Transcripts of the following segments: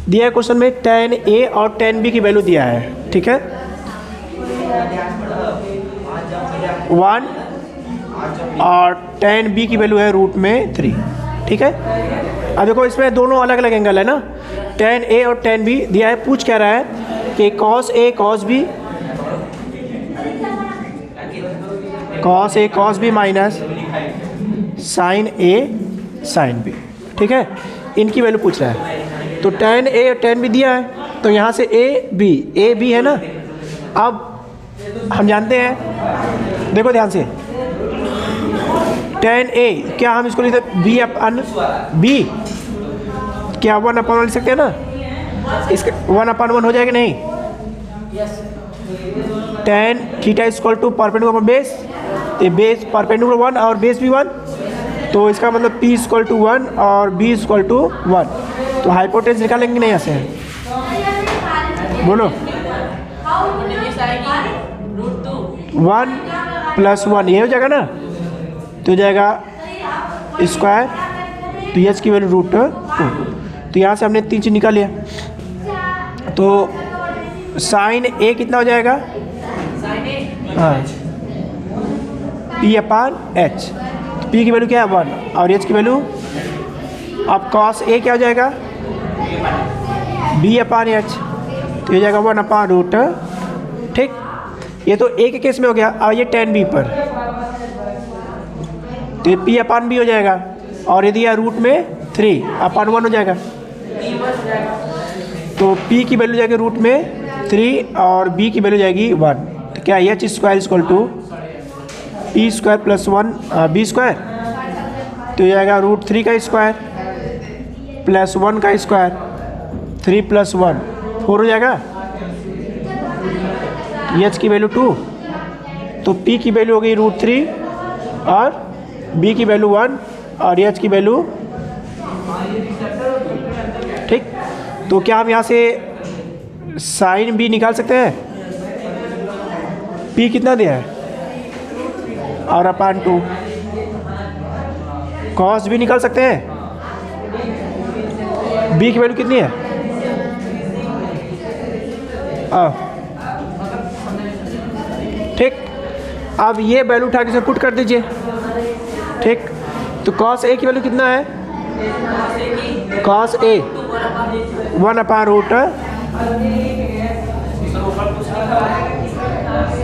दिया है क्वेश्चन में tan A और tan B की वैल्यू दिया है, ठीक है। 1 और tan B की वैल्यू है √3, ठीक है। अब देखो इसमें दोनों अलग अलग एंगल है ना, tan A और tan B दिया है। पूछ क्या रहा है कि cos A cos B minus sin A sin B, ठीक है। इनकी वैल्यू पूछ रहा है। तो tan A और tan B दिया है, तो यहाँ से A B है ना। अब हम जानते हैं, देखो ध्यान से, tan A क्या हम इसको लिखते हैं B अपन B, क्या 1/1 लिख सकते हैं ना। इसका 1/1 हो जाएगा नहीं। tan theta equal to perpendicular base, तो बेस परपेंडिकुलर 1 और बेस भी 1, तो इसका मतलब P इक्वल टू 1 और B इक्वल टू 1। तो हाइपोटेन्यूज निकालेंगे नहीं ऐसे, बोलो 1 + 1 ये हो जाएगा ना, तो हो जाएगा स्क्वायर, तो एच की वैल्यू √2। तो यहाँ से हमने 3 चीज़ निकाल लिया। तो साइन A कितना हो जाएगा, हाँ P/H। तो P की वैल्यू क्या है 1 और H की वैल्यू, अब cos A क्या हो जाएगा B/H, तो ये जाएगा 1/√, ठीक। ये तो A के केस में हो गया। और ये tan B पर, तो ये P/B हो जाएगा, और यदि यह √3/1 हो जाएगा, तो P की वैल्यू जाएगी √3 और B की वैल्यू जाएगी 1। तो क्या H square equal to P square plus 1 B square, तो ये आएगा √3 का स्क्वायर प्लस 1 का स्क्वायर, 3 + 1 4 हो जाएगा। H की वैल्यू 2, तो P की वैल्यू हो गई √3 और B की वैल्यू 1 और H की वैल्यू, ठीक। तो क्या हम यहाँ से साइन B निकाल सकते हैं। P कितना दिया है और /2, cos B निकाल सकते हैं। B की वैल्यू कितनी है, ठीक। अब ये वैल्यू उठा के इसमें पुट कर दीजिए, ठीक। तो cos A की वैल्यू कितना है, cos A 1/√,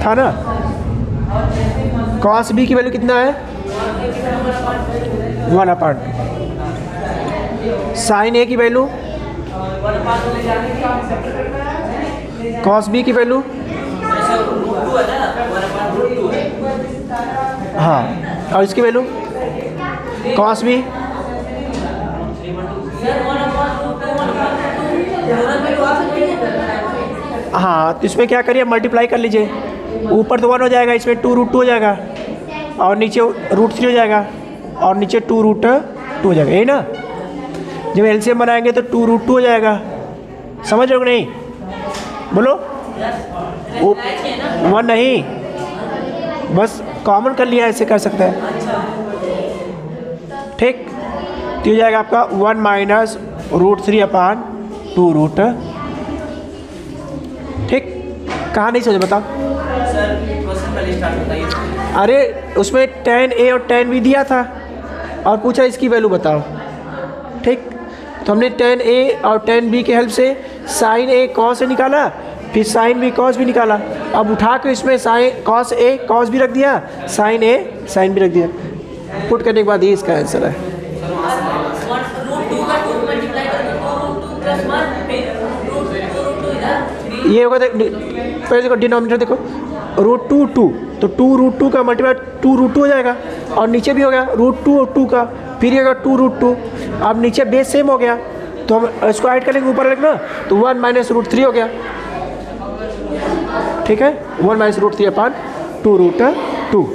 था ना। cos B की वैल्यू कितना है 1/2। sin A की वैल्यू, cos B की वैल्यू, हाँ, और इसकी वैल्यू cos B, हाँ। तो इसमें क्या करिए, मल्टीप्लाई कर लीजिए। ऊपर तो 1 हो जाएगा, इसमें 2√2 हो जाएगा, और नीचे √3 हो जाएगा, और नीचे 2√2 हो जाएगा, यही ना। जब एलसीएम बनाएंगे तो 2√2 हो जाएगा, समझ रहे हो नहीं, बोलो 1 नहीं, बस कॉमन कर लिया, ऐसे कर सकते हैं, ठीक। तो हो जाएगा आपका 1 - √3/2√, ठीक। कहाँ नहीं समझे बताओ। अरे उसमें tan A और tan B दिया था और पूछा इसकी वैल्यू बताओ, ठीक। तो हमने tan A और tan B के हेल्प से sin A cos A निकाला, फिर sin B cos B निकाला। अब उठा के इसमें sin cos A cos B रख दिया, sin A sin B रख दिया। पुट करने के बाद ये इसका आंसर है। ये होगा, पहले देखो डिनोमिनेटर देखो, √2 तो 2√2 का मल्टीप्लाई 2√2 हो जाएगा, और नीचे भी हो गया √2 और 2 का, फिर ये होगा 2√2। अब नीचे बेस सेम हो गया, तो हम इसको ऐड करेंगे ऊपर रखना, तो 1 - √3 हो गया, ठीक है। 1 - √3/2√2।